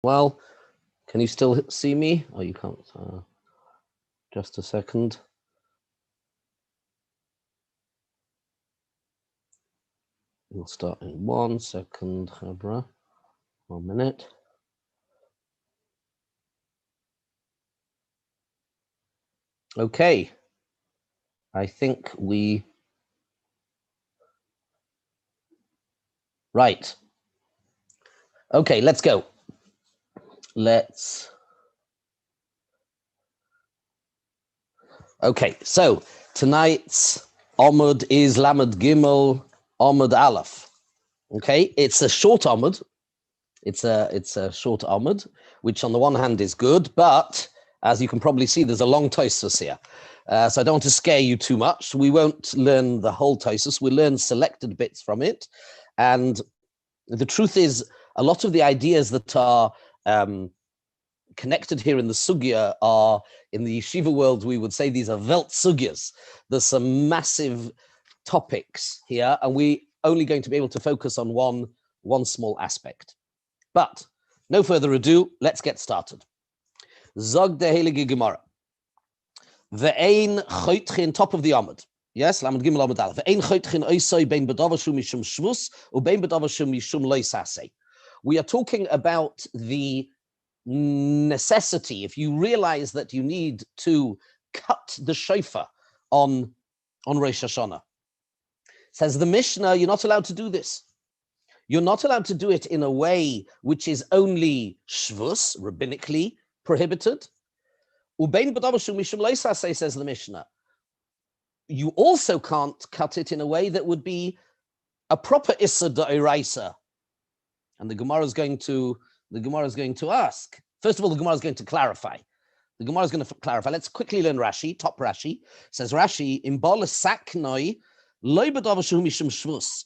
Well, can you still see me? Oh, you can't. Just a second. We'll start in 1 second, Chabra. 1 minute. Okay. I think we... Right. Okay, let's go. Okay, so tonight's Amud is Lamed Gimel Amud Aleph. Okay, it's a short Amud. It's a short Amud, which on the one hand is good, but as you can probably see, there's a long Tosfos here. So I don't want to scare you too much. We won't learn the whole Tosfos. We'll learn selected bits from it. And the truth is, a lot of the ideas that are connected here in the sugya are, in the yeshiva world, we would say these are Welt sugyas. There's some massive topics here, and we're only going to be able to focus on one small aspect. But no further ado, let's get started. Zog de Heilige Gemara. Ve'ein choitchin, top of the Amud. Yes, Lamed Gimel Amud Aleph. Ve'ein choitchin oisoi bein bedavashu mishum shvus u bein bedavashu mishum loisase. We are talking about the necessity, if you realize that you need to cut the shofar on Rosh Hashanah. Says the Mishnah, you're not allowed to do this. You're not allowed to do it in a way which is only shvus, rabbinically prohibited. Ubein b'davashu mishum loisase, says the Mishnah. You also can't cut it in a way that would be a proper issa d'oraisa. And the Gemara is going to ask. First of all, the Gemara is going to clarify. The Gemara is going to clarify. Let's quickly learn Rashi. Top Rashi says Rashi im bal saknoi loy b'davashu mishum shvus.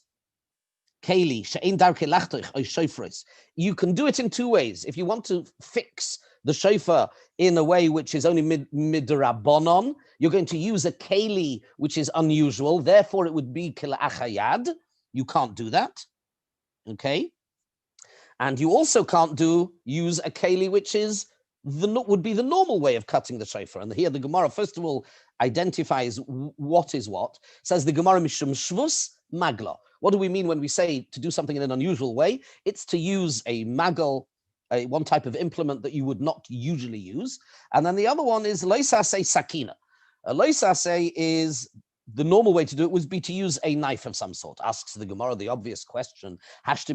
Keli she'ein darkei lachtoich oy shofros. You can do it in two ways. If you want to fix the shofar in a way which is only midrabanon, you're going to use a keli which is unusual. Therefore, it would be kilachayad. You can't do that. Okay. And you also can't use a keli which is would be the normal way of cutting the shofar. And here the Gemara, first of all, identifies what is what. Says the Gemara mishum shvus magla. What do we mean when we say to do something in an unusual way? It's to use a magel, one type of implement that you would not usually use. And then the other one is loisase sakina. Loisase is the normal way to do it would be to use a knife of some sort. Asks the Gemara the obvious question: if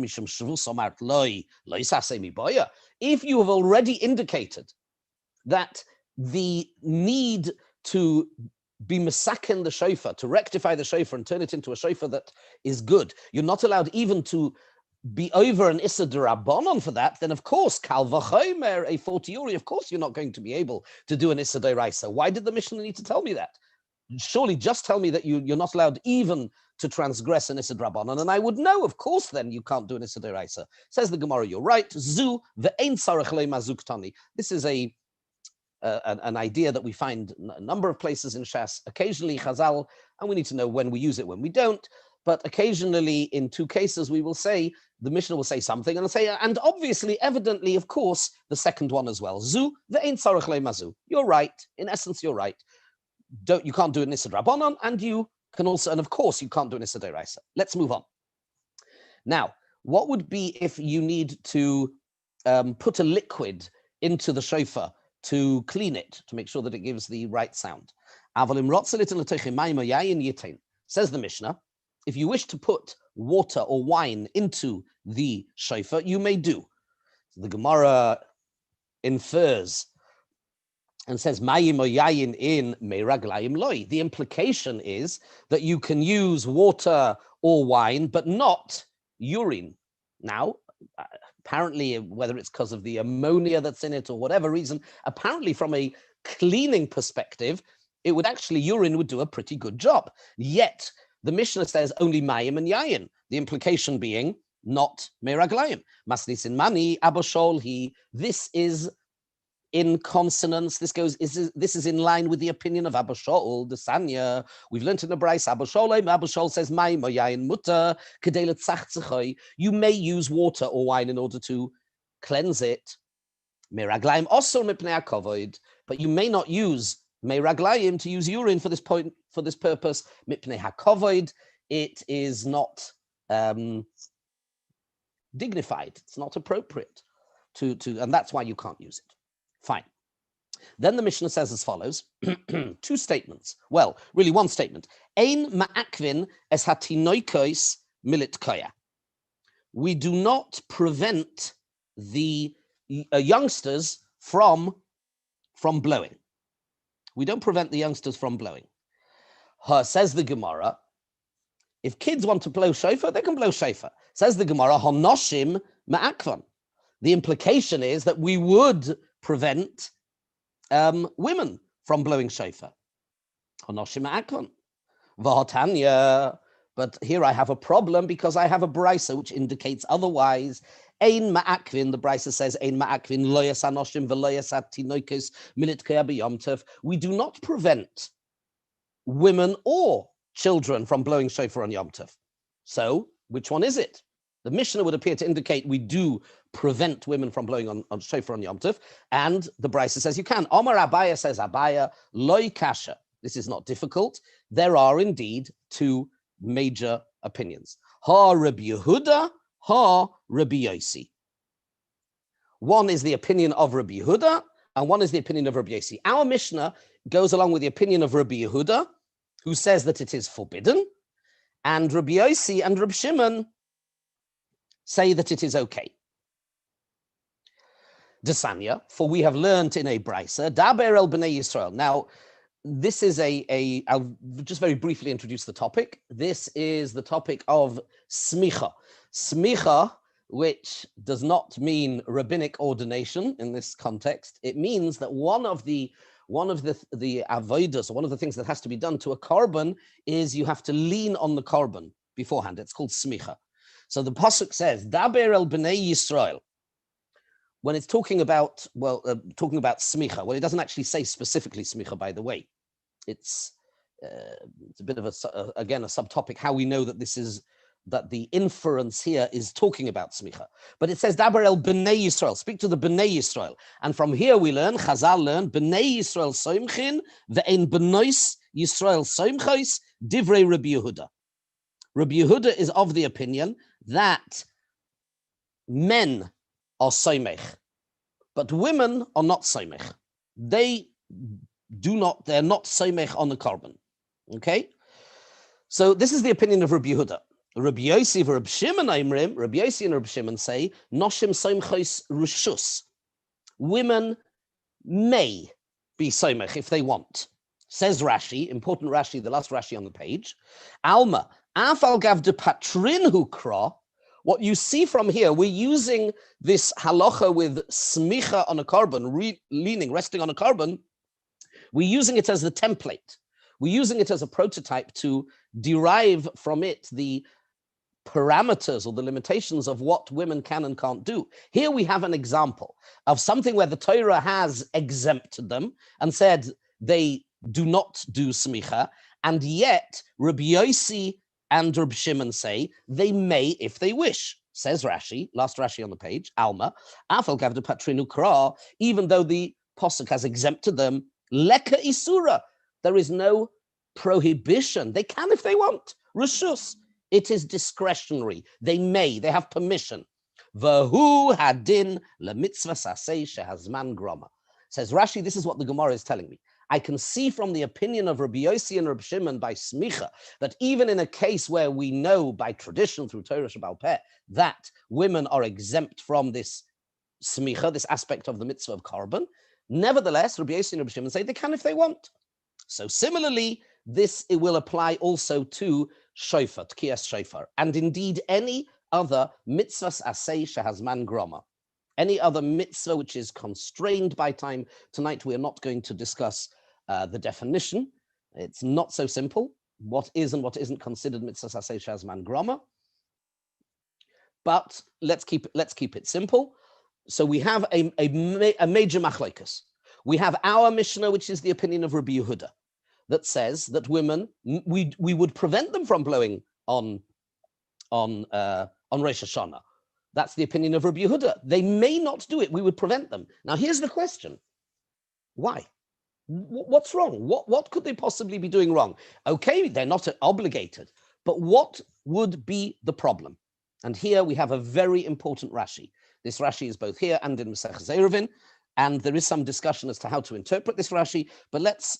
you have already indicated that the need to be masakin the shofar, to rectify the shofar and turn it into a shofar that is good, you're not allowed even to be over an issa d'rabbanon for that, then of course, kal v'chomer, a 40-uri, of course you're not going to be able to do an issa d'oraisa. Why did the Mishnah need to tell me that? Surely just tell me that you're not allowed even to transgress an issa d'rabbanon, and I would know, of course, then you can't do an issa d'oraisa. Says the Gemara, you're right. Zu ve'ein tzarech le mazuk tani. This is an idea that we find a number of places in Shas, occasionally Chazal, and we need to know when we use it, when we don't. But occasionally, in two cases, we will say, the Mishnah will say something, and it'll say, and obviously, evidently, of course, the second one as well. Zu ve'ein tzarech le mazu. You're right. In essence, you're right. You can't do an issa d'rabbanon, and you can also, and of course, you can't do an issa d'oraisa. Let's move on. Now, what would be if you need to put a liquid into the shofar to clean it, to make sure that it gives the right sound? Says the Mishnah, if you wish to put water or wine into the shofar, you may do. So the Gemara infers and says, Mayim or yayin in meiraglayim loy. The implication is that you can use water or wine, but not urine. Now, apparently, whether it's because of the ammonia that's in it or whatever reason, apparently from a cleaning perspective, it would actually, urine would do a pretty good job. Yet, the Mishnah says only mayim and yayin. The implication being not meiraglayim. Masnis in mani, aboshol he. This is in consonance. This is in line with the opinion of Abba Shaul, the Sanya. We've learned in the Bryce, Abba Shaul says, Mayim or yayin mutter, kedei letzachtzachoi. You may use water or wine in order to cleanse it, Meraglaim also mipnei hakovoid, but you may not use meraglaim to use urine for this point, for this purpose. Mipnei hakovoid, it is not dignified. It's not appropriate to, and that's why you can't use it. Fine. Then the Mishnah says as follows, two statements. Well, really one statement. Ein ma'akvin es hatinoikos milit koya. We do not prevent the youngsters from blowing. We don't prevent the youngsters from blowing. Says the Gemara, if kids want to blow shofar, they can blow shofar. Says the Gemara, honoshim ma'akvan. The implication is that we would prevent women from blowing shofar. Honoshim ma'akvan. V'hotanya. But here I have a problem because I have a brisa which indicates otherwise. Ein ma'akvin, the brisa says, ein ma'akvin loyas anoshim v'loyas atinoikos milit kaya b'yom tov. We do not prevent women or children from blowing shofar on Yom Tov. So, which one is it? The Mishnah would appear to indicate we do prevent women from blowing on shofar on Yom Tov, and the brisa says you can. Omar Abaya says Abaya, loy kasha. This is not difficult. There are indeed two major opinions. Ha Rabbi Yehuda, ha Rabbi Yossi. One is the opinion of Rabbi Yehuda, and one is the opinion of Rabbi Yossi. Our Mishnah goes along with the opinion of Rabbi Yehuda, who says that it is forbidden, and Rabbi Yossi and Rabbi Shimon say that it is okay. Desanya, for we have learnt in a brisa, Daber el b'nei Yisrael. Now, this is I'll just very briefly introduce the topic. This is the topic of smicha. Smicha, which does not mean rabbinic ordination in this context. It means that one of the avodas, or one of the things that has to be done to a korban, is you have to lean on the korban beforehand. It's called smicha. So the pasuk says, Daber el b'nei Yisrael. When it's talking about smicha, well, it doesn't actually say specifically smicha, by the way. It's a bit of a subtopic, how we know that that the inference here is talking about smicha. But it says, Daber el b'nei Yisrael, speak to the b'nei Yisrael. And from here we learn, Chazal learn, b'nei Yisrael soimchin, ve'en b'nois Yisrael soimchos, divrei Rabbi Yehuda. Rabbi Yehuda is of the opinion that men are soimech, but women are not soimech. They're not soimech on the korban. Okay? So this is the opinion of Rabbi Yehuda. Rabbi Yossi and Rabbi Shimon Rabbi Yossi and Rabbi Shimon say, Noshim soimchos rushus. Women may be soimech if they want. Says Rashi, important Rashi, the last Rashi on the page. Alma, afal gav de patrin hu kra. What you see from here, we're using this halacha with smicha on a korban, resting on a korban. We're using it as the template. We're using it as a prototype to derive from it the parameters or the limitations of what women can and can't do. Here we have an example of something where the Torah has exempted them and said they do not do smicha, and yet Rabbi Yossi and Rabbi Shimon say they may if they wish. Says Rashi, last Rashi on the page, Alma, Afal Gavda Patrinu Kra, even though the Pasuk has exempted them, Leka Isura, there is no prohibition. They can if they want. Rishus, it is discretionary. They may, they have permission. Vahu hadin le mitzvah sasei shehazman groma. Says Rashi, this is what the Gemara is telling me. I can see from the opinion of Rabbi Yossi and Rabbi Shimon by smicha that even in a case where we know by tradition through Torah Shabbal Peh that women are exempt from this smicha, this aspect of the mitzvah of korban, nevertheless, Rabbi Yossi and Rabbi Shimon say they can if they want. So similarly, it will apply also to shofar, tkiyas shofar, and indeed any other mitzvahs asay shehazman groma. Any other mitzvah which is constrained by time. Tonight we are not going to discuss the definition. It's not so simple. What is and what isn't considered mitzvah saseh shazman groma. But let's keep it simple. So we have a major machlokas. We have our Mishnah, which is the opinion of Rabbi Yehuda, that says that women, we would prevent them from blowing on Rosh Hashanah. That's the opinion of Rabbi Yehuda. They may not do it. We would prevent them. Now, here's the question. Why? What's wrong? What could they possibly be doing wrong? Okay, they're not obligated, but what would be the problem? And here we have a very important Rashi. This Rashi is both here and in Maseches Eruvin, and there is some discussion as to how to interpret this Rashi, but let's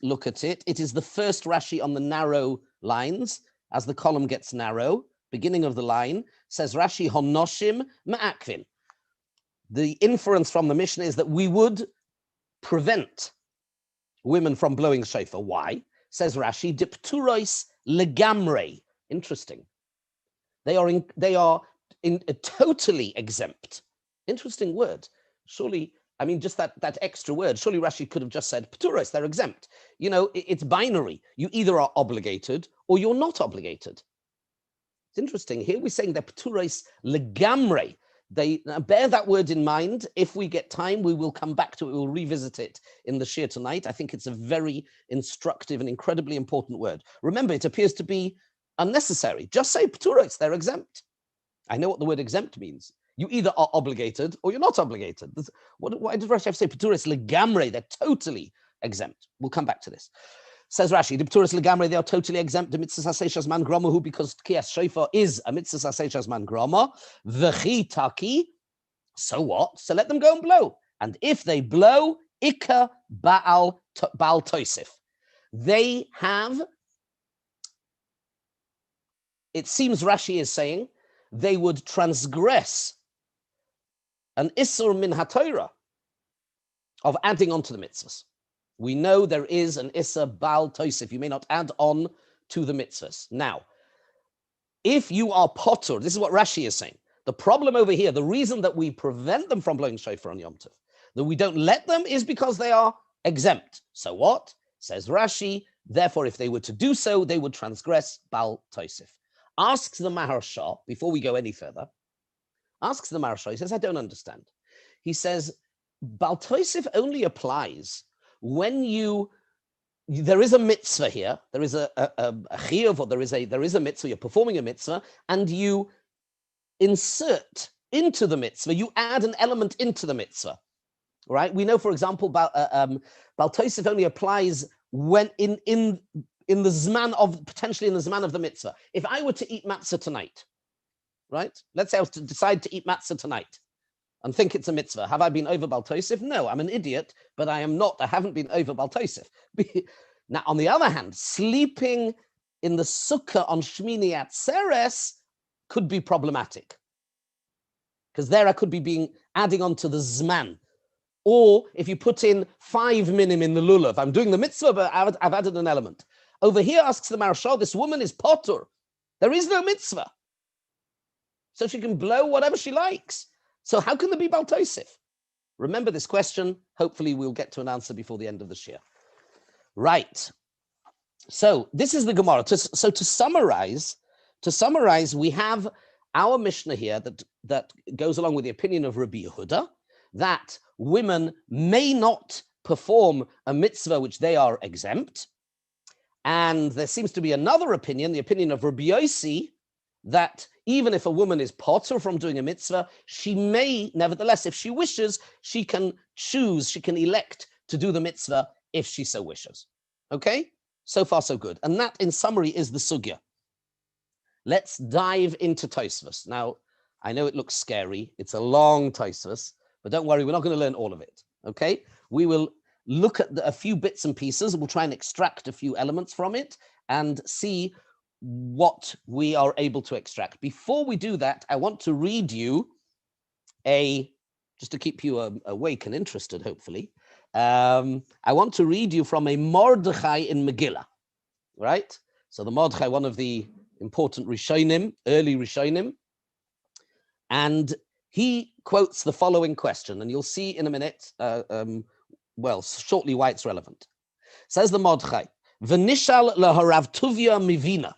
look at it. It is the first Rashi on the narrow lines. As the column gets narrow, beginning of the line, says Rashi, Honoshim ma'akvin. The inference from the Mishnah is that we would prevent women from blowing shofar. Why? Says Rashi, dipturois legamre. Interesting. They are totally exempt. Interesting word. Surely, I mean, just that extra word. Surely Rashi could have just said pturos. They're exempt. You know, it's binary. You either are obligated or you're not obligated. It's interesting. Here we're saying they're pturos legamre. They bear that word in mind. If we get time, we will come back to it. We'll revisit it in the Shiur tonight. I think it's a very instructive and incredibly important word. Remember, it appears to be unnecessary. Just say pturos, they're exempt. I know what the word exempt means. You either are obligated or you're not obligated. Why does Rashi have to say pturos legamre? They're totally exempt. We'll come back to this. Says Rashi, the pturos legamre, they are totally exempt. The mitzvah aseh man grama, because tkiyas shofar is a mitzvah aseh man grama. V'chi taki. So what? So let them go and blow. And if they blow, ikka baal toisif. They have. It seems Rashi is saying they would transgress an isur min haTorah of adding on to the mitzvahs. We know there is an isur bal toisif. You may not add on to the mitzvahs. Now, if you are potter, this is what Rashi is saying. The problem over here, the reason that we prevent them from blowing shofar on Yom Tov, that we don't let them, is because they are exempt. So what? Says Rashi, therefore, if they were to do so, they would transgress bal toisif. Asks the Maharsha, before we go any further, asks the Maharsha, he says, I don't understand. He says, bal toisif only applies when there is a mitzvah here, there is a chiyuv, or there is a mitzvah, you're performing a mitzvah, and you insert into the mitzvah, you add an element into the mitzvah, right? We know, for example, bal toisif only applies when in the zman of, potentially in the zman of the mitzvah. If I were to eat matzah tonight, right? Let's say I was to decide to eat matzah tonight and think it's a mitzvah. Have I been over bal toisif? No, I'm an idiot, but I haven't been over bal toisif. Now, on the other hand, sleeping in the sukkah on Shmini Atzeres could be problematic, because there I could be adding on to the zman. Or if you put in 5 minim in the lulav, I'm doing the mitzvah, but I've added an element. Over here, asks the Maharsha, this woman is potter. There is no mitzvah. So she can blow whatever she likes. So how can there be bal toisif? Remember this question. Hopefully we'll get to an answer before the end of the Shiur. Right. So this is the Gemara. So to summarize, we have our Mishnah here that goes along with the opinion of Rabbi Yehuda, that women may not perform a mitzvah which they are exempt. And there seems to be another opinion, the opinion of Rabbi Yossi, that even if a woman is potter from doing a mitzvah, she may, nevertheless, if she wishes, she can choose, she can elect to do the mitzvah if she so wishes. Okay? So far, so good. And that, in summary, is the sugya. Let's dive into Tosfos. Now, I know it looks scary. It's a long Tosfos, but don't worry, we're not going to learn all of it. Okay? We will look at a few bits and pieces. We'll try and extract a few elements from it and see what we are able to extract. Before we do that, I want to read you just to keep you awake and interested, hopefully. I want to read you from a Mordechai in Megillah, right? So the Mordechai, one of the important Rishonim, early Rishonim, and he quotes the following question, and you'll see in a minute, shortly why it's relevant. Says the Mordechai, V'nishal laharav Tuvia mivina.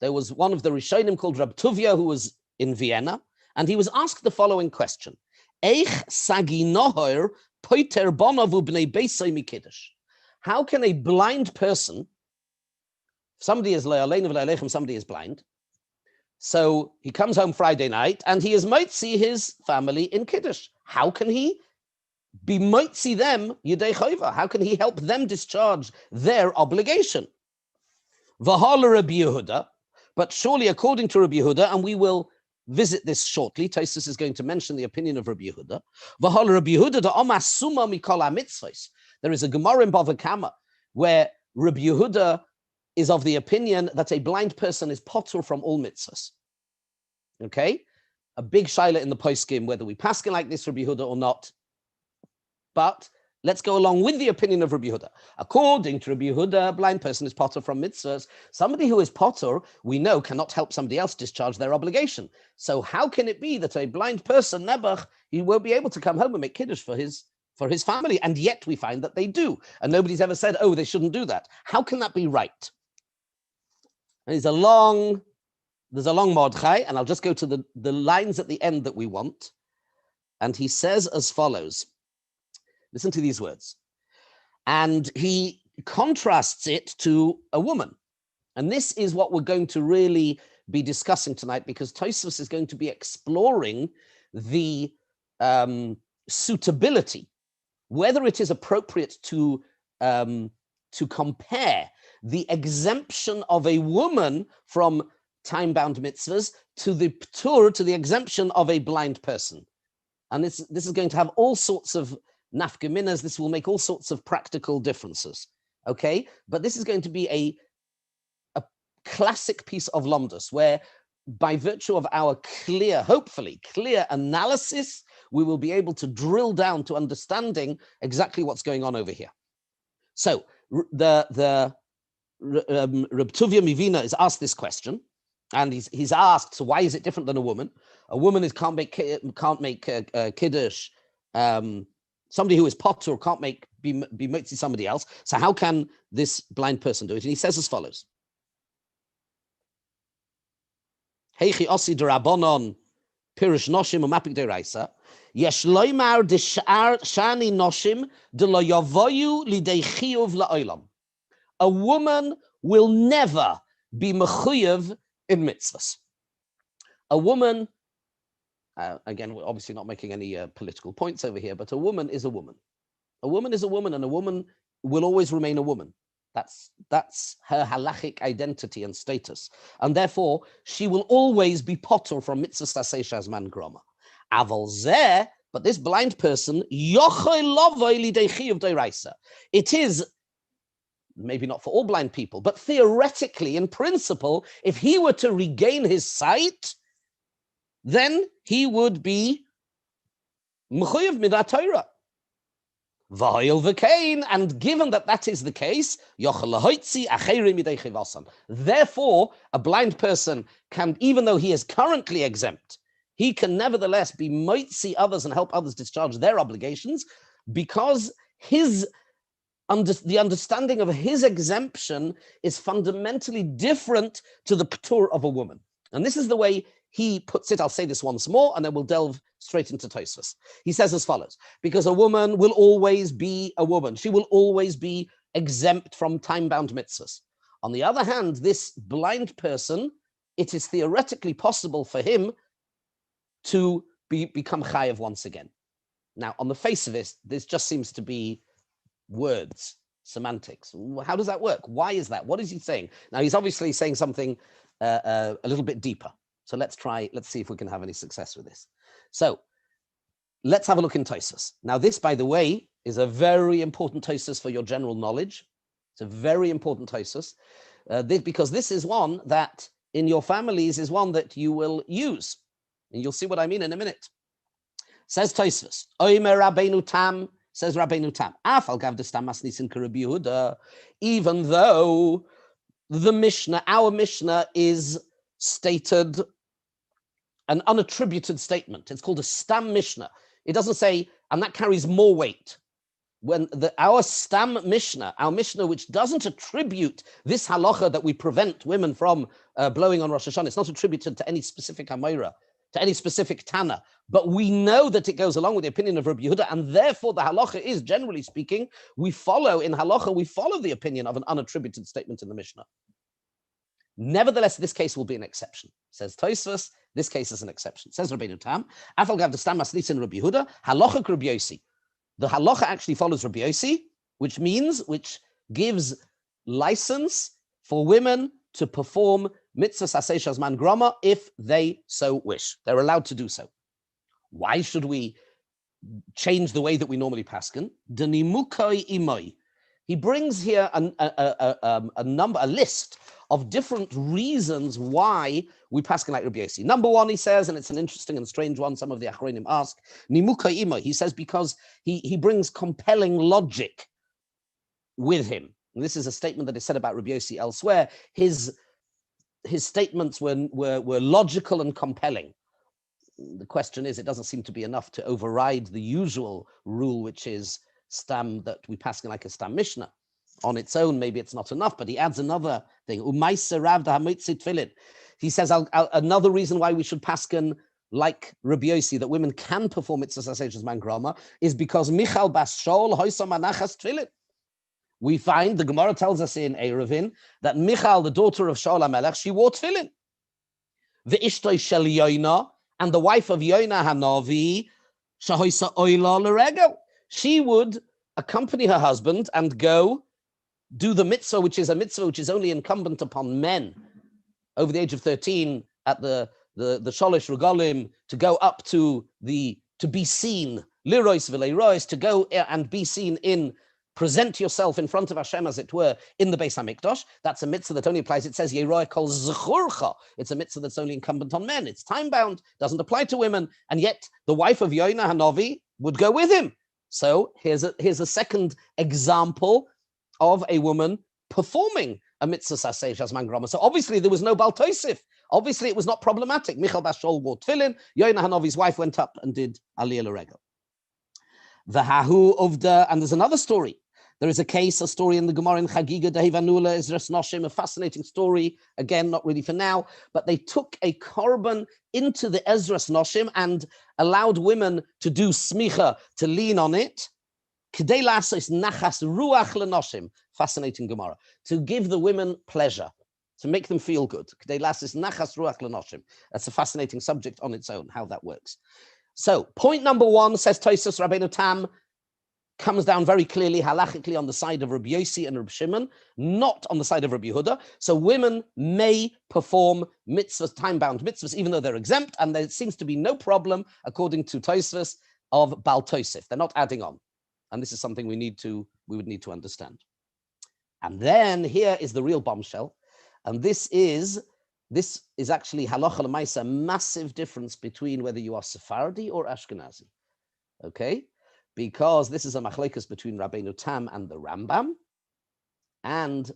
There was one of the Rishonim called Rab Tuvia who was in Vienna, and he was asked the following question: Eich sagi nohor poiter bonavu bnei beisai mikiddush. How can a blind person, somebody is le'aleinu v'le'alechem, somebody is blind, So he comes home Friday night and he is mitzi his family in Kiddush. How can he be mitzi them Yidei Chayva? How can he help them discharge their obligation? V'hala Rabbi Yehuda, but surely according to Rabbi Yehuda, and we will visit this shortly, Tosfos is going to mention the opinion of Rabbi Yehuda. V'hala Rabbi Yehuda da Omar Suma Mikol HaMitzvos. There is a Gemara in Bava Kama where Rabbi Yehuda is of the opinion that a blind person is potter from all mitzvahs. Okay? A big shaila in the poskim whether we paskin like this Rabbi Yehuda or not. But let's go along with the opinion of Rabbi Yehuda. According to Rabbi Yehuda, a blind person is potter from mitzvahs. Somebody who is potter, we know, cannot help somebody else discharge their obligation. So how can it be that a blind person, Nebuch, he won't be able to come home and make kiddush for his family? And yet we find that they do. And nobody's ever said, oh, they shouldn't do that. How can that be right? And there's a long Mordechai, and I'll just go to the lines at the end that we want. And he says as follows. Listen to these words. And he contrasts it to a woman. And this is what we're going to really be discussing tonight, because Tosfos is going to be exploring the suitability, whether it is appropriate to compare the exemption of a woman from time-bound mitzvahs to the ptur, to the exemption of a blind person. And this is going to have all sorts of nafkaminas. This will make all sorts of practical differences. Okay, but this is going to be a classic piece of lomdus, where by virtue of our hopefully clear analysis, we will be able to drill down to understanding exactly what's going on over here. So the Reb Tuvia Mivina is asked this question, and he's asked, so why is it different than a woman? A woman can't make kiddush. Somebody who is potter can't be mitzi somebody else. So how can this blind person do it? And he says as follows: Heichi osi d'Rabbanon pirush noshim u'mapik d'Oraisa yesh loymar d'shar shani noshim d'lo yavoyu lidei chiyuv la'olam. A woman will never be mechuyev in mitzvahs. A woman, again, we're obviously not making any political points over here, but a woman is a woman. A woman is a woman, and a woman will always remain a woman. That's her halachic identity and status. And therefore, she will always be potter from mitzvahs tasei shazman groma. Aval zeh, but this blind person, yochei lovoi lidei chiyuv d'oraisa. It is, maybe not for all blind people, but theoretically, in principle, if he were to regain his sight, then he would be mechuyev midat Torah. V'hoil v'kein, and given that that is the case, yochel lahoitzi acheri midei chivasan. Therefore, a blind person can, even though he is currently exempt, he can nevertheless be moitzi others and help others discharge their obligations, because the understanding of his exemption is fundamentally different to the ptur of a woman. And this is the way he puts it. I'll say this once more, and then we'll delve straight into Tosfos. He says as follows: because a woman will always be a woman. She will always be exempt from time-bound mitzvahs. On the other hand, this blind person, it is theoretically possible for him to become chayav once again. Now, on the face of it, this just seems to be words, semantics. How does that work? Why is that? What is he saying? Now, he's obviously saying something a little bit deeper. So let's see if we can have any success with this. So let's have a look in Tosfos. Now, this, by the way, is a very important Tosfos for your general knowledge. It's a very important Tosfos, because this is one that in your families is one that you will use. And you'll see what I mean in a minute. Says Tosfos, Omer Rabbeinu Tam, says Rabbeinu Tam, Afal gav destam masnisin k'Rabbi Yehuda, even though the Mishnah, our Mishnah, is stated an unattributed statement. It's called a stam Mishnah. It doesn't say, and that carries more weight. When our stam Mishnah, our Mishnah which doesn't attribute this halacha that we prevent women from blowing on Rosh Hashanah, it's not attributed to any specific Amora, to any specific Tana, but we know that it goes along with the opinion of Rabbi Yehuda, and therefore the halacha is, generally speaking, we follow the opinion of an unattributed statement in the Mishnah. Nevertheless, this case will be an exception. Says Tosfos, this case is an exception. Says Rabbeinu Tam, Afal gav the stam maslitzin Rabbi Yehuda, halacha Rabbi Yossi. The halacha actually follows Rabbi Yossi, which gives license for women to perform mitzvahs aseh shazman grama if they so wish. They're allowed to do so. Why should we change the way that we normally paskin? Denimukai imoi. He brings here a list of different reasons why we paskin like Rabbi Yossi. Number one, he says, and it's an interesting and strange one, some of the achronim ask, nimukai imoi. He says because he brings compelling logic with him. And this is a statement that is said about Rabbi Yossi elsewhere. His statements were logical and compelling. The question is, it doesn't seem to be enough to override the usual rule, which is stam that we paskin like a stam mishnah. On its own, maybe it's not enough, but he adds another thing. He says another reason why we should paskin like Rabbi Yossi, that women can perform mitzvahs aseh shazman grama, is because Michal bas Shaul hoisa manachas tefillin. We find, the Gemara tells us in Eruvin, that Michal, the daughter of Shaul HaMelech, she wore tefillin. The Ishtoi shel Yoina, and the wife of Yoina Hanavi, shahoisa oila l'regel. She would accompany her husband and go do the mitzvah, which is a mitzvah which is only incumbent upon men over the age of 13 at the Sholosh Regalim, to go up to be seen, lirois v'leirois, to go and be seen present yourself in front of Hashem, as it were, in the Beis HaMikdash. That's a mitzvah that only applies, it says, Yeroi kol zechurcha. It's a mitzvah that's only incumbent on men. It's time-bound, doesn't apply to women. And yet, the wife of Yoina Hanavi would go with him. So here's a second example of a woman performing a mitzvah aseh shazman grama. So obviously, there was no Bal Tosif. Obviously, it was not problematic. Michal bas Shaul wore tefillin. Yoina Hanavi's wife went up and did aliyah l'regel. V'hahu uvda, and there's another story. There is a story in the Gemara in Chagiga Dehivanula, Ezras Noshim, a fascinating story, again, not really for now, but they took a korban into the Ezras Noshim and allowed women to do smicha, to lean on it. K'dei lasos nachas ruach lenoshim, fascinating Gemara, to give the women pleasure, to make them feel good. K'dei lasos nachas ruach lenoshim. That's a fascinating subject on its own, how that works. So, point number one, says Tosfos, Rabbeinu Tam, comes down very clearly, halachically, on the side of Rabbi Yossi and Rabbi Shimon, not on the side of Rabbi Yehuda. So women may perform mitzvahs, time-bound mitzvahs, even though they're exempt, and there seems to be no problem, according to Tosfos, of Bal Tosif. They're not adding on. And this is something we would need to understand. And then here is the real bombshell. And this is actually halacha l'maisa, a massive difference between whether you are Sephardi or Ashkenazi. Okay? Because this is a machlekes between Rabbeinu Tam and the Rambam, and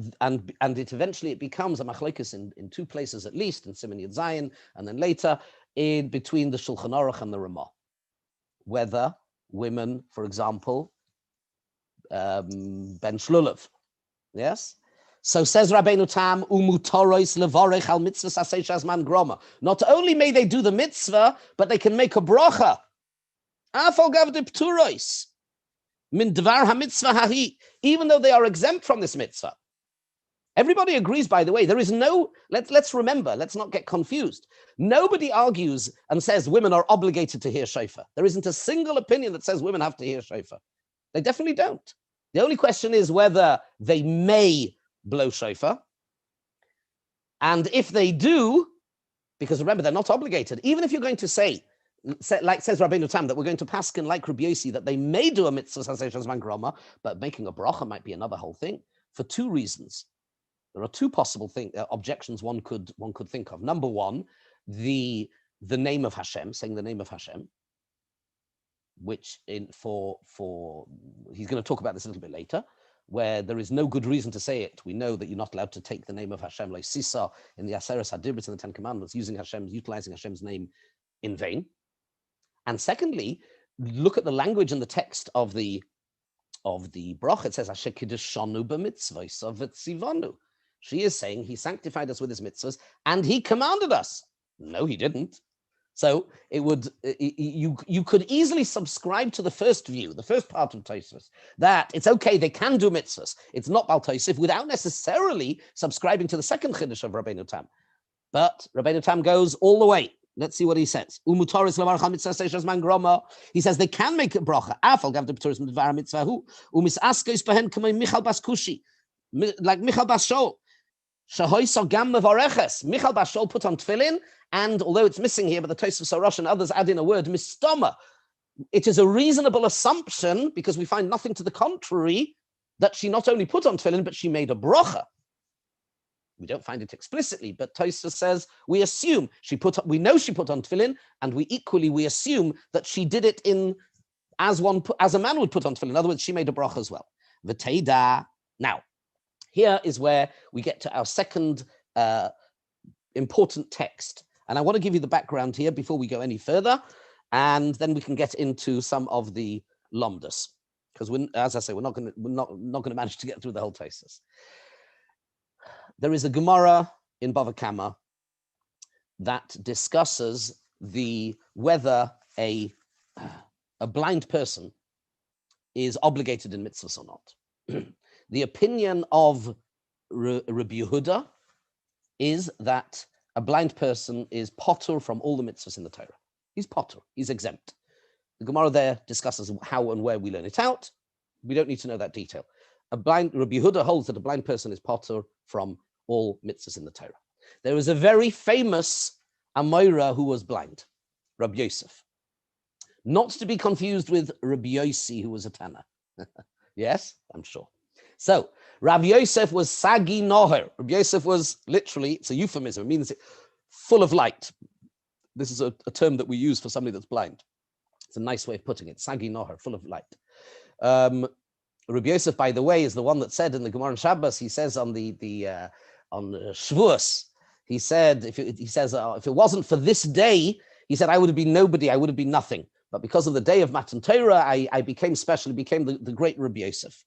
it eventually becomes a machlekes in two places at least, in Siman Yud Zayin, and then later in between the Shulchan Aruch and the Ramah, whether women, for example, ben shlulav, yes. So says Rabbeinu Tam, umutorois levorech al mitzvahs aseh shazman groma. Not only may they do the mitzvah, but they can make a bracha. Even though they are exempt from this mitzvah. Everybody agrees, by the way, there is no, let's remember, let's not get confused. Nobody argues and says women are obligated to hear shofar. There isn't a single opinion that says women have to hear shofar. They definitely don't. The only question is whether they may blow shofar. And if they do, because remember, they're not obligated, even if you're going to say, like says Rabbeinu Tam, that we're going to paskin like Rabbi Yossi, that they may do a mitzvah aseh shazman grama, but making a bracha might be another whole thing, for two reasons. There are two possible objections one could think of. Number one, the name of Hashem, saying the name of Hashem, which he's going to talk about this a little bit later, where there is no good reason to say it. We know that you're not allowed to take the name of Hashem, like Sisa in the Aseres Hadibros in the Ten Commandments, utilizing Hashem's name in vain. And secondly, look at the language and the text of the bracha. It says, Asher kiddushanu b'mitzvos v'tzivanu. She is saying he sanctified us with his mitzvahs and he commanded us. No, he didn't. So it would you could easily subscribe to the first view, the first part of Tosfos, that it's okay, they can do mitzvahs. It's not Bal Tosif, without necessarily subscribing to the second chiddush of Rabbeinu Tam. But Rabbeinu Tam goes all the way. Let's see what he says. He says they can make a bracha. Like Michal Bas Shol. Michal Bas Shol put on tefillin, and although it's missing here, but the Tosfos Rosh and others add in a word, mistoma. It is a reasonable assumption, because we find nothing to the contrary, that she not only put on tefillin, but she made a bracha. We don't find it explicitly, but Tosfos says we assume we know she put on tefillin, and we assume that she did it as a man would put on tefillin. In other words, she made a bracha as well. V'teida. Now, here is where we get to our second important text. And I want to give you the background here before we go any further, and then we can get into some of the lomdas, because as I say, we're not going to manage to get through the whole Tosfos. There is a Gemara in Bava Kama that discusses whether a blind person is obligated in mitzvahs or not. The opinion of Rabbi Yehuda is that a blind person is potter from all the mitzvahs in the Torah. He's potter, he's exempt. The Gemara there discusses how and where we learn it out. We don't need to know that detail. Rabbi Yehuda holds that a blind person is potter from all mitzvahs in the Torah. There was a very famous Amoira who was blind, Rabbi Yosef. Not to be confused with Rabbi Yossi, who was a Tana. Yes, I'm sure. So, Rabbi Yosef was Sagi Noher. Rabbi Yosef was literally, it's a euphemism, it means full of light. This is a term that we use for somebody that's blind. It's a nice way of putting it, Sagi Noher, full of light. Rabbi Yosef, by the way, is the one that said in the Gemara on Shabbos, he says on on Shavuos, he said, if it wasn't for this day, he said, I would have been nobody, I would have been nothing. But because of the day of Matan Torah, I became special, became the great Rabbi Yosef.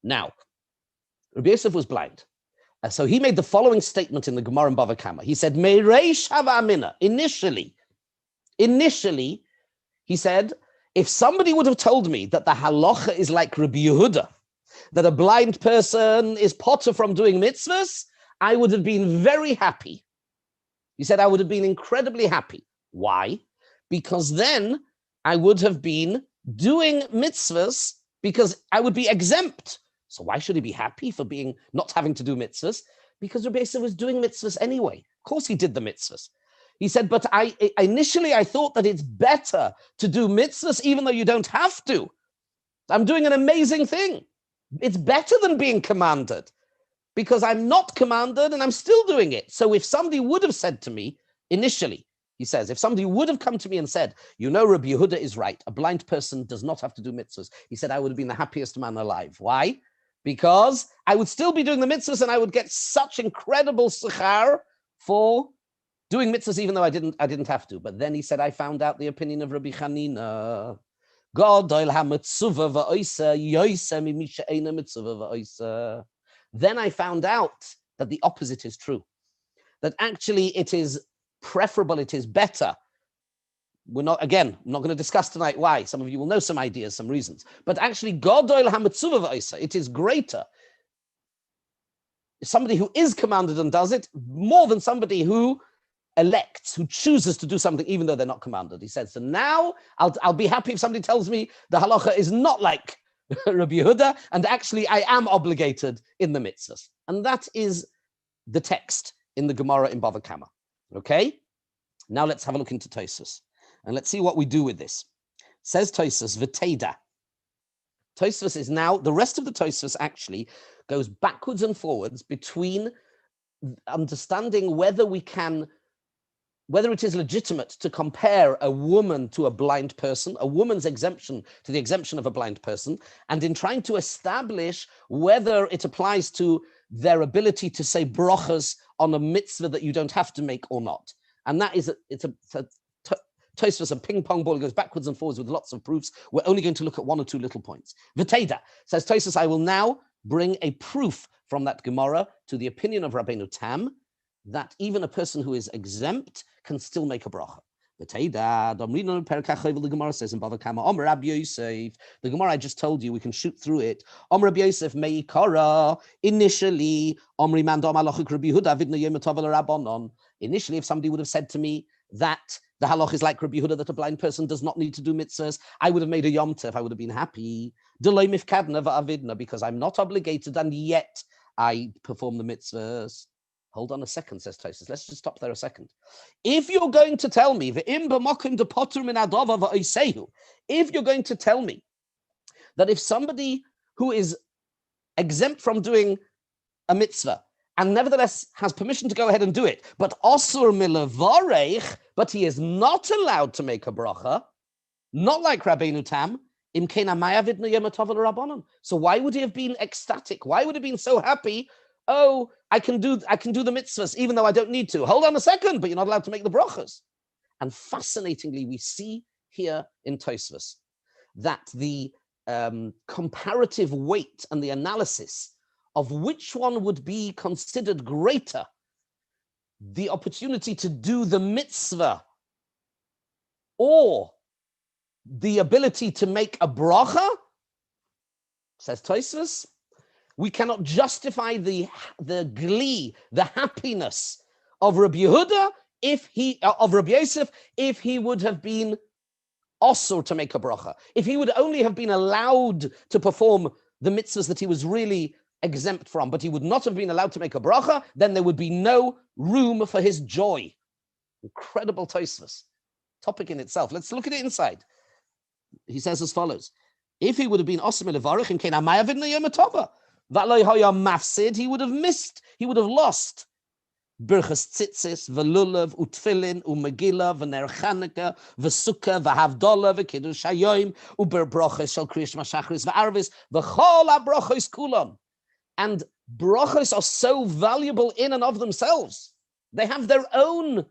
Now, Rabbi Yosef was blind. So he made the following statement in the Gemara in Bava Kama. He said, Meireish hava amina. Initially, he said, if somebody would have told me that the halacha is like Rabbi Yehuda, that a blind person is potter from doing mitzvahs, I would have been very happy. He said, I would have been incredibly happy. Why? Because then I would have been doing mitzvahs because I would be exempt. So why should he be happy for not having to do mitzvahs? Because Rabbi Yosef was doing mitzvahs anyway. Of course he did the mitzvahs. He said, but initially I thought that it's better to do mitzvahs even though you don't have to. I'm doing an amazing thing. It's better than being commanded because I'm not commanded and I'm still doing it. So if somebody would have said to me initially, he says, if somebody would have come to me and said, Rabbi Yehuda is right. A blind person does not have to do mitzvahs. He said, I would have been the happiest man alive. Why? Because I would still be doing the mitzvahs and I would get such incredible sechar for doing mitzvahs, even though I didn't have to. But then he said, I found out the opinion of Rabbi Chanina. Then I found out that the opposite is true. That actually it is preferable, it is better. I'm not going to discuss tonight why. Some of you will know some ideas, some reasons. But actually, it is greater. Somebody who is commanded and does it, more than somebody who elects, who chooses to do something even though they're not commanded. He said, so now I'll be happy if somebody tells me the halacha is not like Rabbi Yehuda, and actually I am obligated in the mitzvahs. And that is the text in the Gemara in Bava Kama. Okay? Now let's have a look into Tosfos. And let's see what we do with this. Says Tosfos, V'teida. Tosfos is now, the rest of the Tosfos actually goes backwards and forwards between understanding whether it is legitimate to compare a woman to a blind person, a woman's exemption to the exemption of a blind person, and in trying to establish whether it applies to their ability to say brachas on a mitzvah that you don't have to make or not. And that is, it's a Tosfos, a ping pong ball. It goes backwards and forwards with lots of proofs. We're only going to look at one or two little points. V'teida, says Tosfos, I will now bring a proof from that Gemara to the opinion of Rabbeinu Tam that even a person who is exempt can still make a bracha. The Gemara says in Bava Kama, Omer Rabbi Yosef, the Gemara I just told you, we can shoot through it. Omer Rabbi Yosef meikara. Initially, Omri Mandom Alachik Rabbi Yehuda Vidna Yom Tov Rabbanon. Initially, if somebody would have said to me that the halach is like Rabbi Yehuda, that a blind person does not need to do mitzvahs, I would have made a Yom Tov. I would have been happy. Delay mifkadna va'avidna, because I'm not obligated and yet I perform the mitzvahs. Hold on a second, says Tosfos. Let's just stop there a second. If you're going to tell me, if you're going to tell me that if somebody who is exempt from doing a mitzvah and nevertheless has permission to go ahead and do it, but osur milavarech, but he is not allowed to make a bracha, not like Rabbeinu Tam, so why would he have been ecstatic? Why would he have been so happy? Oh, I can do the mitzvahs even though I don't need to. Hold on a second, but you're not allowed to make the brachas. And fascinatingly, we see here in Tosfos that the comparative weight and the analysis of which one would be considered greater, the opportunity to do the mitzvah or the ability to make a bracha, says Tosfos, we cannot justify the glee, the happiness of Rabbi Yehuda of Rabbi Yosef if he would have been also to make a bracha. If he would only have been allowed to perform the mitzvahs that he was really exempt from, but he would not have been allowed to make a bracha, then there would be no room for his joy. Incredible Tosfos. Topic in itself. Let's look at it inside. He says as follows: if he would have been osam levarich in kein amaya vidna yom tova, v'lo hoya mafsid, he would have missed, he would have lost birchas tzitzis, v'lulav, utfilin, umegila, v'ner chanukah, v'sukkah, v'havdolah, v'kiddush hayoim, uber brochos shel kriyash mashachris, v'arvis, v'chol ha-brochos kulam. And brochos are so valuable in and of themselves. They have their own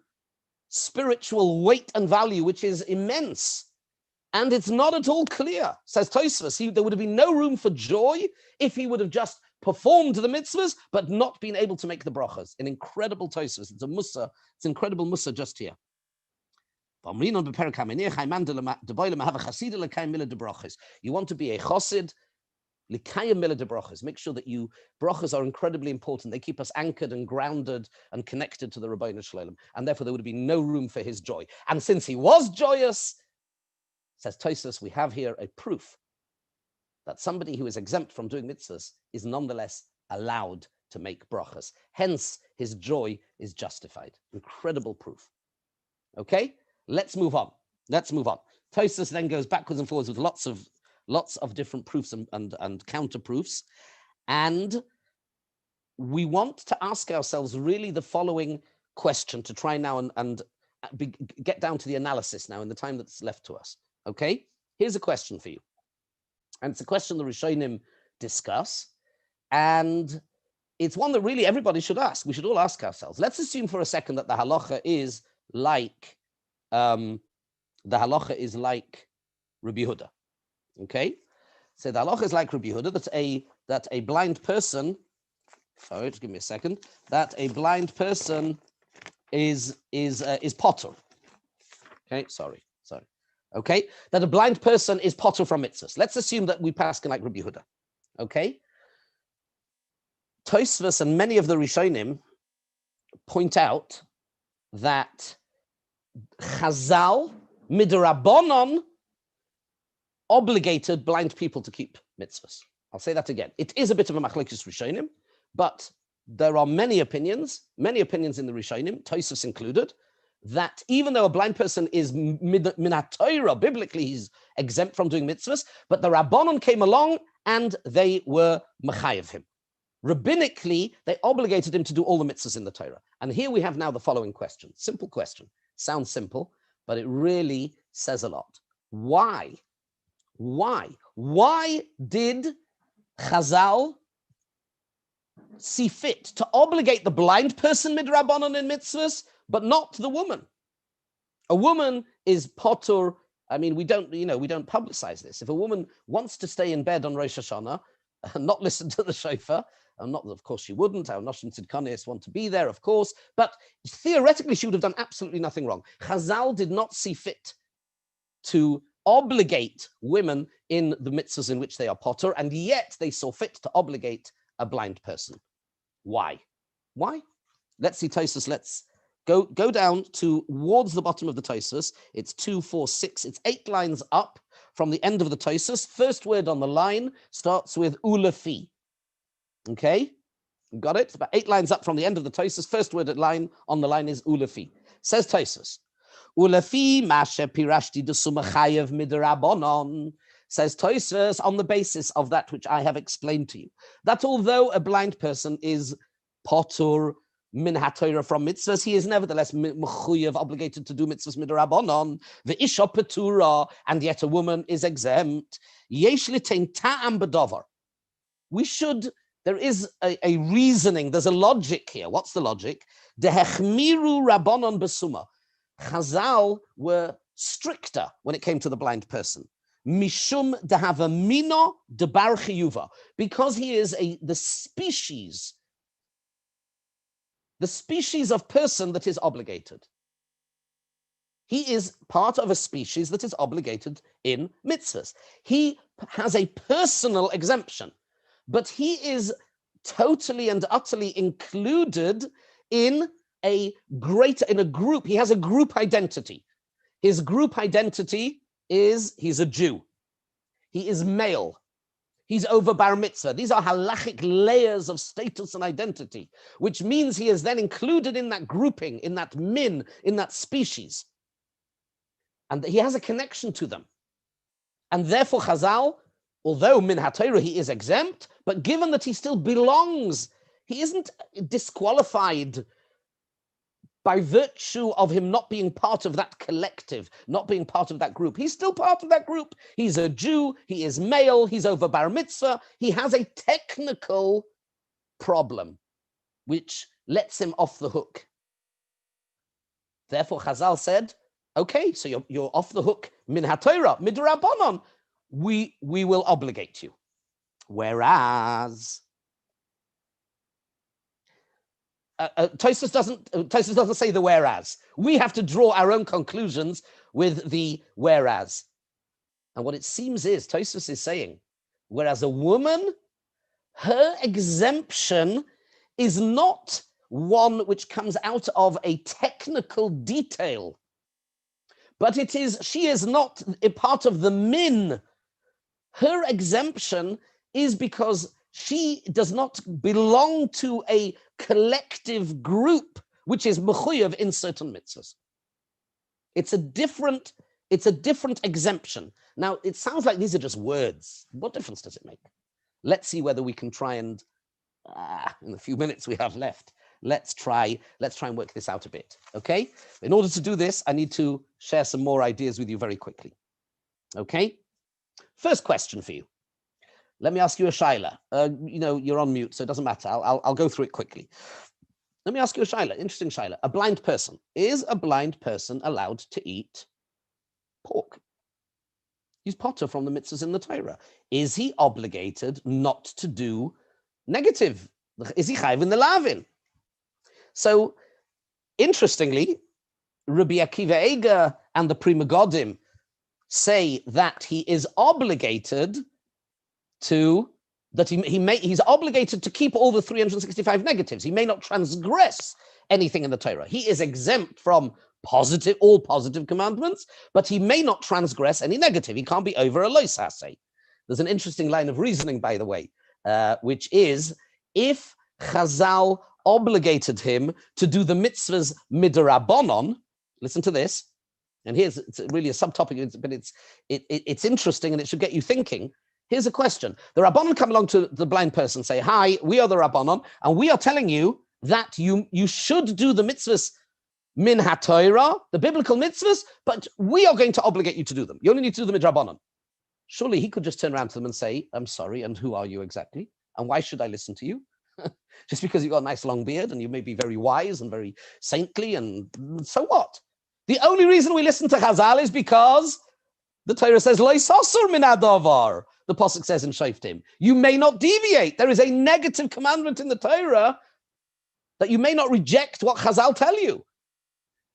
spiritual weight and value, which is immense. And it's not at all clear, says Tosfos. There would have been no room for joy if he would have just performed the mitzvahs, but not been able to make the brachas. An incredible Tosfos. It's a mussar. It's incredible mussar just here. You want to be a chassid, make sure that brachas are incredibly important. They keep us anchored and grounded and connected to the Rabbeinu Shalom. And therefore there would be no room for his joy. And since he was joyous, says Tosfos, we have here a proof that somebody who is exempt from doing mitzvahs is nonetheless allowed to make brachas. Hence, his joy is justified. Incredible proof. Okay, let's move on. Tosfos then goes backwards and forwards with lots of different proofs and counter proofs. And we want to ask ourselves really the following question to try now and get down to the analysis now in the time that's left to us. Okay, here's a question for you. And it's a question the Rishonim discuss. And it's one that really everybody should ask. We should all ask ourselves. Let's assume for a second that the halacha is like Rabbi Yehuda. Okay, so the halacha is like Rabbi Yehuda, that a blind person, sorry, just give me a second, that a blind person is potter. Okay, sorry. Okay, that a blind person is potter from mitzvahs. Let's assume that we pass like Rabbi Yehuda. Okay, Tosfos and many of the Rishonim point out that Chazal midrabanon obligated blind people to keep mitzvahs. I'll say that again. It is a bit of a machlokes Rishonim, but there are many opinions in the Rishonim, Tosfos included, that even though a blind person is minat Torah, biblically he's exempt from doing mitzvahs, but the Rabbanon came along and they were mechayev him. Rabbinically, they obligated him to do all the mitzvahs in the Torah. And here we have now the following question. Simple question. Sounds simple, but it really says a lot. Why did Chazal see fit to obligate the blind person midrabanon in mitzvahs, but not the woman? A woman is potur. I mean, we don't publicize this. If a woman wants to stay in bed on Rosh Hashanah and not listen to the shofar, Not that, of course, she wouldn't. Our Noshim Tzidkonis want to be there, of course. But theoretically, she would have done absolutely nothing wrong. Chazal did not see fit to obligate women in the mitzvahs in which they are potter, and yet they saw fit to obligate a blind person. Why? Why? Let's see Tosfos. Let's go down towards the bottom of the Tosfos. It's 2, 4, 6. It's 8 lines up from the end of the Tosfos. First word on the line starts with ulefi. Okay, got it? About 8 lines up from the end of the Tosfos. First word on the line is ulefi. Says Tosfos, ulefi mashe pirashti desumachayev midrabanon. Says Tosfos, on the basis of that which I have explained to you, that although a blind person is potur min haTorah from mitzvahs, he is nevertheless mechuyev, obligated to do mitzvahs midrabanon. The isha patura, and yet a woman is exempt. Yesh litein ta'am b'davar. There is a reasoning, there's a logic here. What's the logic? Dehechmiru rabbanon besuma. Chazal were stricter when it came to the blind person. Mishum dehava mino debar chiyuva. Because he is the species of person that is obligated. He is part of a species that is obligated in mitzvahs. He has a personal exemption, but he is totally and utterly included in a group. He has a group identity. His group identity is he's a Jew. He is male. He's over bar mitzvah. These are halachic layers of status and identity, which means he is then included in that grouping, in that min, in that species. And he has a connection to them. And therefore Chazal, although min haTorah he is exempt, but given that he still belongs, he isn't disqualified by virtue of him not being part of that collective, not being part of that group. He's still part of that group. He's a Jew, he is male, he's over bar mitzvah. He has a technical problem, which lets him off the hook. Therefore, Chazal said, okay, so you're off the hook, min haTorah, midrabanon. We will obligate you. Whereas Tosfos doesn't say the whereas. We have to draw our own conclusions with the whereas. And what it seems is, Tosfos is saying, whereas a woman, her exemption is not one which comes out of a technical detail, but she is not a part of the min. Her exemption is because she does not belong to a collective group which is mechuyev in certain mitzvahs. It's a different exemption. Now, it sounds like these are just words. What difference does it make? Let's see whether we can try and, in the few minutes we have left, let's try and work this out a bit, okay? In order to do this, I need to share some more ideas with you very quickly, okay? First question for you. Let me ask you a shaila. You're on mute, so it doesn't matter. I'll go through it quickly. Let me ask you a shaila, interesting shaila. A blind person. Is a blind person allowed to eat pork? He's potter from the mitzvahs in the Torah. Is he obligated not to do negative? Is he chayv in the lavin? So, interestingly, Rabbi Akiva Eiger and the Pri Megadim say that he is obligated he's obligated to keep all the 365 negatives. He may not transgress anything in the Torah. He is exempt from all positive commandments, but he may not transgress any negative. He can't be over a lois haseh. There's an interesting line of reasoning, by the way, which is if Chazal obligated him to do the mitzvahs midrabanon, listen to this, and it's really a subtopic, but it's interesting and it should get you thinking. Here's a question. The Rabbanon come along to the blind person and say, hi, we are the Rabbanon, and we are telling you that you should do the mitzvahs min haTorah, the biblical mitzvahs, but we are going to obligate you to do them. You only need to do them midrabanon. Surely he could just turn around to them and say, I'm sorry, and who are you exactly? And why should I listen to you? Just because you've got a nice long beard and you may be very wise and very saintly, and so what? The only reason we listen to Chazal is because the Torah says, Lo yisasur min hadavar. the pasuk says in Shoftim, you may not deviate. There is a negative commandment in the Torah that you may not reject what Chazal tell you.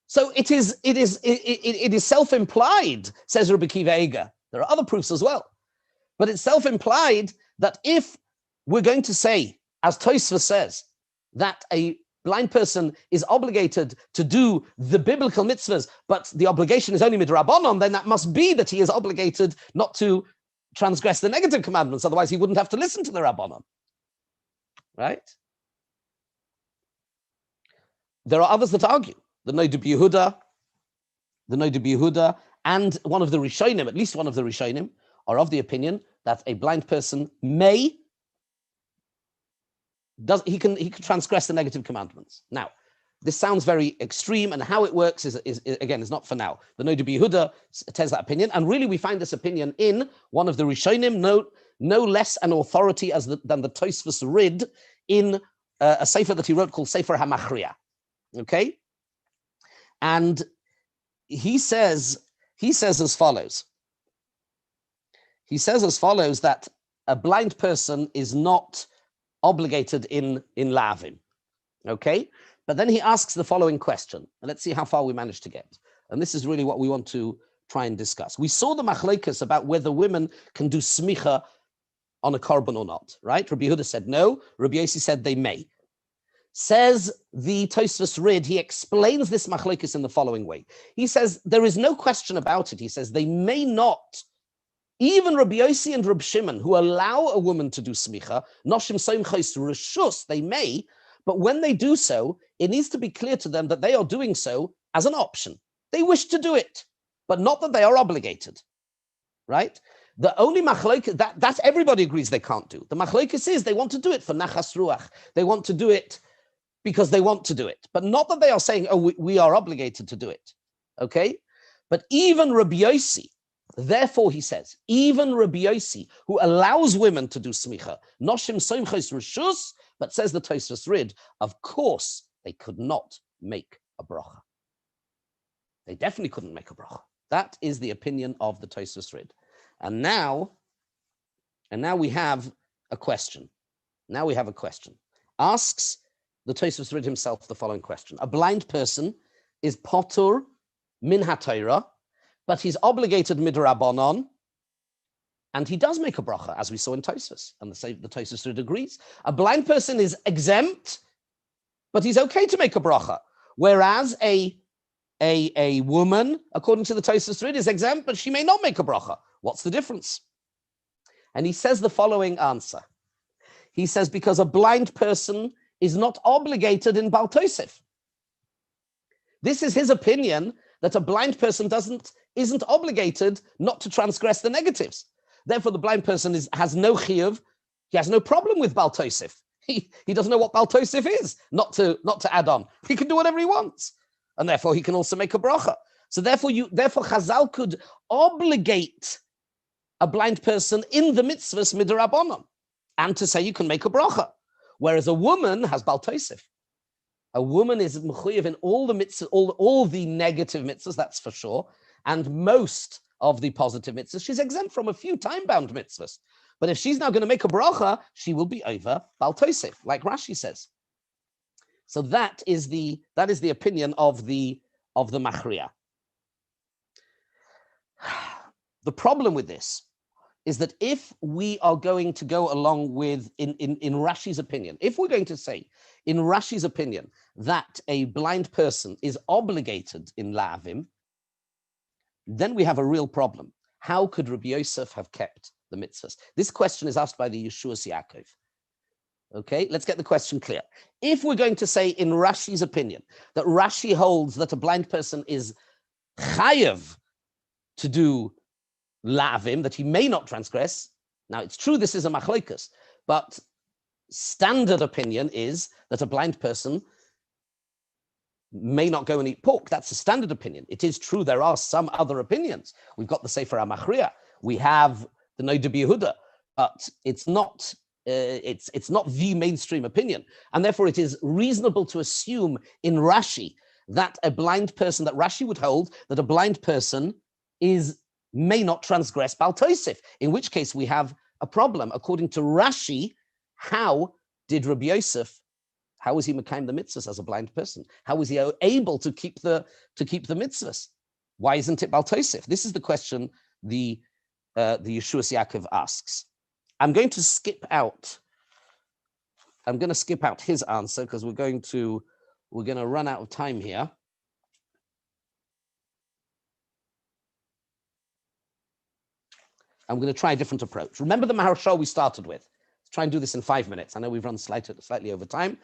So it is self-implied, says Rabbi Akiva Eiger. There are other proofs as well. But it's self-implied that if we're going to say, as Tosfos says, that a blind person is obligated to do the biblical mitzvahs, but the obligation is only midrabanan, then that must be that he is obligated not to transgress the negative commandments. Otherwise, he wouldn't have to listen to the rabbanon. Right? There are others that argue. The Noda B'Yehuda, and one of the Rishonim, at least one of the Rishonim, are of the opinion that a blind person he can transgress the negative commandments. Now, this sounds very extreme, and how it works is not for now. The Noda B'Yehuda tells that opinion, and really we find this opinion in one of the Rishonim, no less an authority than the Tosfos Rid in a sefer that he wrote called Sefer HaMachriah. Okay, and he says as follows. He says as follows that a blind person is not obligated in la'avim. Okay, but then he asks the following question, and let's see how far we manage to get. And this is really what we want to try and discuss. We saw the machlokes about whether women can do smicha on a korban or not. Right? Rabbi Yehuda said no. Rabbi Yossi said they may. Says the Tosfos Rid, he explains this machlokes in the following way. He says there is no question about it. He says they may not. Even Rabbi Yossi and Rabbi Shimon, who allow a woman to do smicha, noshim soimchos reshus, they may, but when they do so, it needs to be clear to them that they are doing so as an option. They wish to do it, but not that they are obligated. Right? The only machlokes that everybody agrees they can't do. The machlokes is they want to do it for nachas ruach. They want to do it because they want to do it, but not that they are saying, oh, we are obligated to do it, okay? But even Rabbi Yossi, therefore he says, even Rabbi Yossi, who allows women to do smicha, noshim soimchos reshus, but says the Tosfos Rid, of course, they could not make a bracha. They definitely couldn't make a bracha. That is the opinion of the Tosfos Rid. And now we have a question. Asks the Tosfos Rid himself the following question. A blind person is potur min haTorah, but he's obligated midrabanan, and he does make a bracha, as we saw in Tosfos, and the Tosfos Rid agrees. A blind person is exempt, but he's okay to make a bracha, whereas a woman, according to the Tosfos Rid, is exempt, but she may not make a bracha. What's the difference? And he says the following answer. He says, because a blind person is not obligated in Baal Tosef. This is his opinion, that a blind person isn't obligated not to transgress the negatives. Therefore, the blind person has no chiyuv, he has no problem with Baal Tosef. He doesn't know what Baal Tosef is, not to add on. He can do whatever he wants, and therefore he can also make a bracha. So therefore Chazal could obligate a blind person in the mitzvahs midrabanan, and to say you can make a bracha. Whereas a woman has Baal Tosef. A woman is mechuyev in all the mitzvahs, all the negative mitzvahs, that's for sure, and most of the positive mitzvahs. She's exempt from a few time-bound mitzvahs. But if she's now going to make a bracha, she will be over Baal Tosef, like Rashi says. So that is the opinion of the Machriah. The problem with this is that if we are going to go along with, in Rashi's opinion, if we're going to say, in Rashi's opinion, that a blind person is obligated in la'avim, then we have a real problem. How could Rabbi Yosef have kept the mitzvahs? This question is asked by the Yeshuas Yaakov. Okay, let's get the question clear. If we're going to say in Rashi's opinion that Rashi holds that a blind person is chayav to do la'avim, that he may not transgress. Now, it's true this is a machlokes, but standard opinion is that a blind person may not go and eat pork. That's a standard opinion. It is true there are some other opinions. We've got the Sefer HaMachriah. We have the Noda B'Yehuda, but it's not the mainstream opinion. And therefore, it is reasonable to assume in Rashi that a blind person, that Rashi would hold that a blind person may not transgress Baal Tosef, in which case we have a problem. According to Rashi, how did Rabbi Yosef, how was he Mekayim the mitzvahs as a blind person? How was he able to keep the mitzvahs? Why isn't it Bal Tosef? This is the question the Yeshuas Yaakov asks. I'm going to skip out his answer because we're going to run out of time here. I'm going to try a different approach. Remember the Maharshal we started with. Let's try and do this in 5 minutes. I know we've run slightly over time.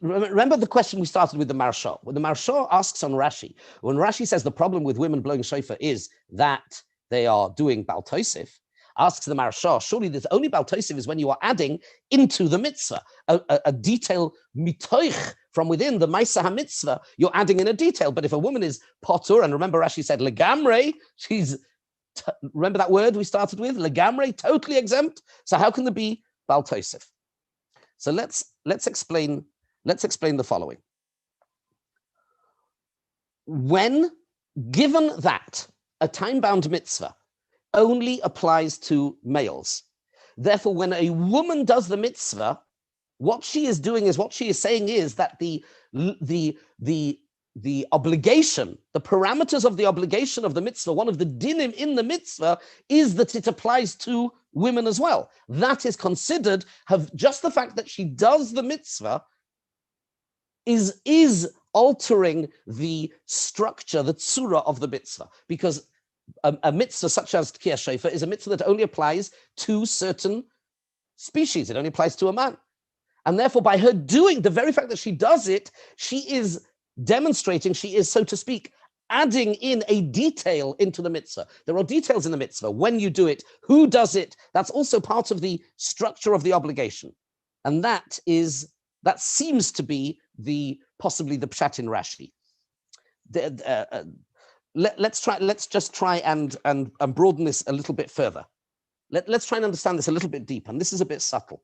Remember the question we started with the Maharshal. When the Maharshal asks on Rashi, when Rashi says the problem with women blowing shofar is that they are doing Bal Tosef, asks the Maharshal, surely the only Bal Tosef is when you are adding into the mitzvah, a detail mitoich from within the Maisa HaMitzvah, you're adding in a detail. But if a woman is potur, and remember Rashi said legamre, remember that word we started with, legamre, totally exempt. So how can there be Bal Tosef? So let's explain the following. When given that a time-bound mitzvah only applies to males, therefore, when a woman does the mitzvah, what she is saying is that the obligation, the parameters of the obligation of the mitzvah, one of the dinim in the mitzvah is that it applies to women as well. That is considered, just the fact that she does the mitzvah is altering the structure, the tzura of the mitzvah, because a mitzvah such as Tkiyah Shofar is a mitzvah that only applies to certain species. It only applies to a man. And therefore, by her doing the very fact that she does it, she is demonstrating, she is, so to speak, adding in a detail into the mitzvah. There are details in the mitzvah. When you do it, who does it? That's also part of the structure of the obligation. And that seems to be possibly the pshat in Rashi. Let's just try and broaden this a little bit further. Let's try and understand this a little bit deeper. And this is a bit subtle.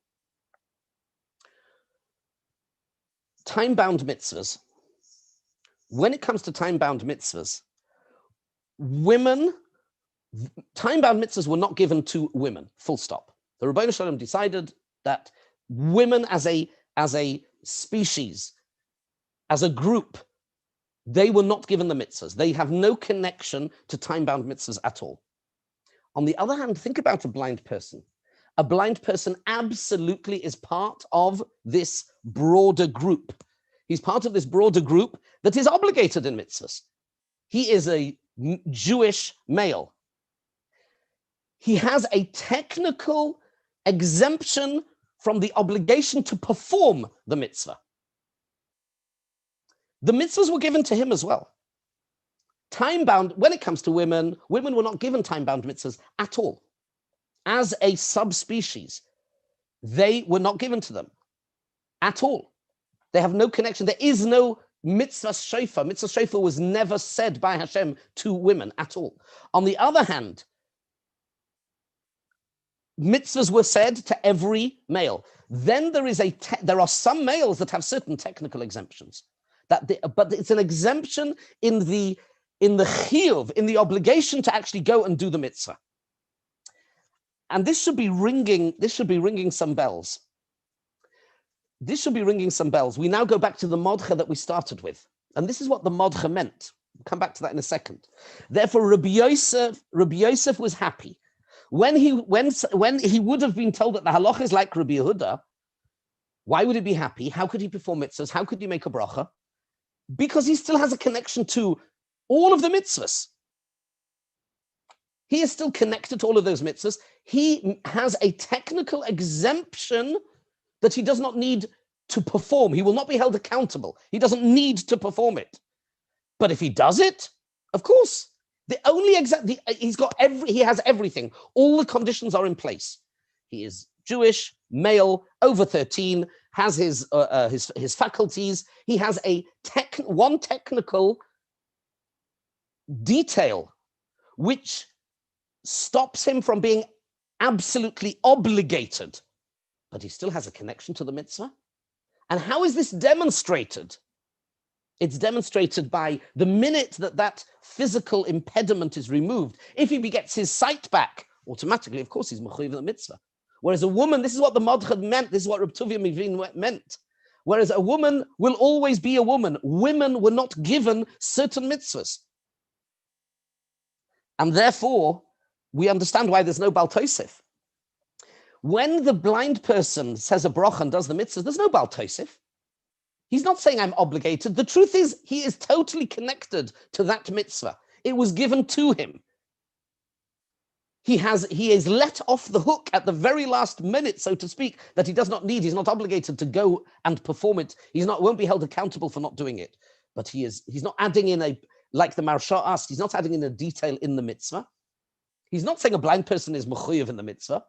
Time-bound mitzvahs. When it comes to time-bound mitzvahs, time-bound mitzvahs were not given to women, full stop. The Rebbeinu Shalom decided that women as a species, as a group, they were not given the mitzvahs. They have no connection to time-bound mitzvahs at all. On the other hand, think about a blind person. A blind person absolutely is part of this broader group. He's part of this broader group that is obligated in mitzvahs. He is a Jewish male. He has a technical exemption from the obligation to perform the mitzvah. The mitzvahs were given to him as well. Time-bound, when it comes to women were not given time-bound mitzvahs at all. As a subspecies, they were not given to them at all. They have no connection. There is no mitzvah shofar. Mitzvah shofar was never said by Hashem to women at all. On the other hand, mitzvahs were said to every male. Then there are some males that have certain technical exemptions. But it's an exemption in the chiyuv, in the obligation to actually go and do the mitzvah. And this should be ringing some bells. This should be ringing some bells. We now go back to the modcha that we started with. And this is what the modcha meant. We'll come back to that in a second. Therefore, Rabbi Yosef was happy. When he would have been told that the halacha is like Rabbi Yehuda, why would he be happy? How could he perform mitzvahs? How could he make a bracha? Because he still has a connection to all of the mitzvahs. He is still connected to all of those mitzvahs. He has a technical exemption that he does not need to perform. He will not be held accountable. He doesn't need to perform it. But if he does it, of course, he has everything. All the conditions are in place. He is Jewish, male, over 13, has his faculties. He has one technical detail which stops him from being absolutely obligated, but he still has a connection to the mitzvah. And how is this demonstrated? It's demonstrated by the minute that physical impediment is removed. If he gets his sight back, automatically, of course, he's mechuyev in the mitzvah. Whereas a woman, this is what the Modchad meant, this is what Reb Tuvia Mivin meant. Whereas a woman will always be a woman. Women were not given certain mitzvahs. And therefore, we understand why there's no Baal Tosef. When the blind person says a bracha and does the mitzvahs, there's no Baal Tosef. He's not saying I'm obligated. The truth is, he is totally connected to that mitzvah. It was given to him. He is let off the hook at the very last minute, so to speak, that he does not need. He's not obligated to go and perform it. Won't be held accountable for not doing it. But he's not adding in like the Marsha asked, he's not adding in a detail in the mitzvah. He's not saying a blind person is mechuyev in the mitzvah.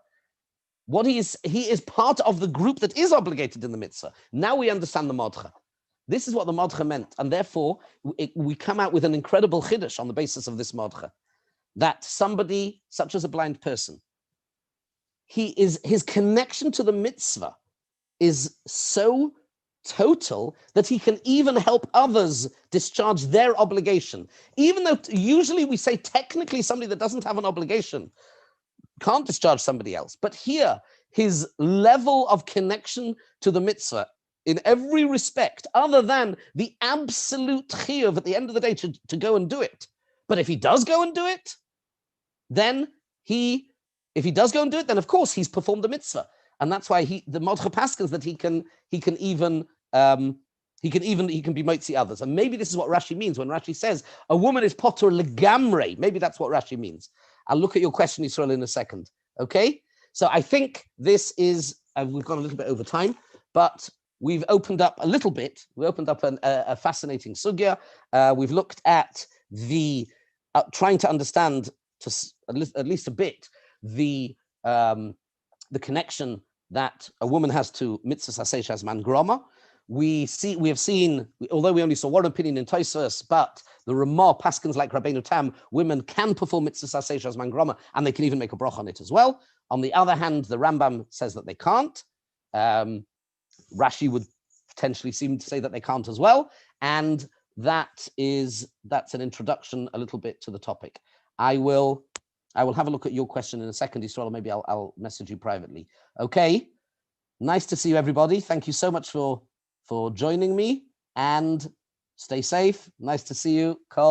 He is part of the group that is obligated in the mitzvah. Now we understand the Modcha. This is what the Modcha meant. And therefore, we come out with an incredible chiddush on the basis of this Modcha. That somebody, such as a blind person, his connection to the mitzvah is so total that he can even help others discharge their obligation. Even though usually we say technically somebody that doesn't have an obligation can't discharge somebody else. But here, his level of connection to the mitzvah in every respect, other than the absolute chiyuv at the end of the day to go and do it. But if he does go and do it, then then of course he's performed the mitzvah. And that's why the Modcha paskins that he can be motzi others. And maybe this is what Rashi means when Rashi says a woman is potter legamre. Maybe that's what Rashi means. I'll look at your question, Yisrael, in a second. Okay? So I think this is, we've gone a little bit over time, but we've opened up a little bit. We opened up a fascinating sugya. We've looked at trying to understand at least a bit the connection that a woman has to mitzvahs aseh shazman groma. We have seen, although we only saw one opinion in Tosfos, but the Ramah paskins like Rabbeinu Tam, women can perform mitzvahs aseh shazman groma, and they can even make a bracha on it as well. On the other hand, the Rambam says that they can't. Rashi would potentially seem to say that they can't as well, and that's an introduction a little bit to the topic. I will have a look at your question in a second, Yisrael. Maybe I'll message you privately. Okay. Nice to see you, everybody. Thank you so much for joining me, and stay safe. Nice to see you, Carl.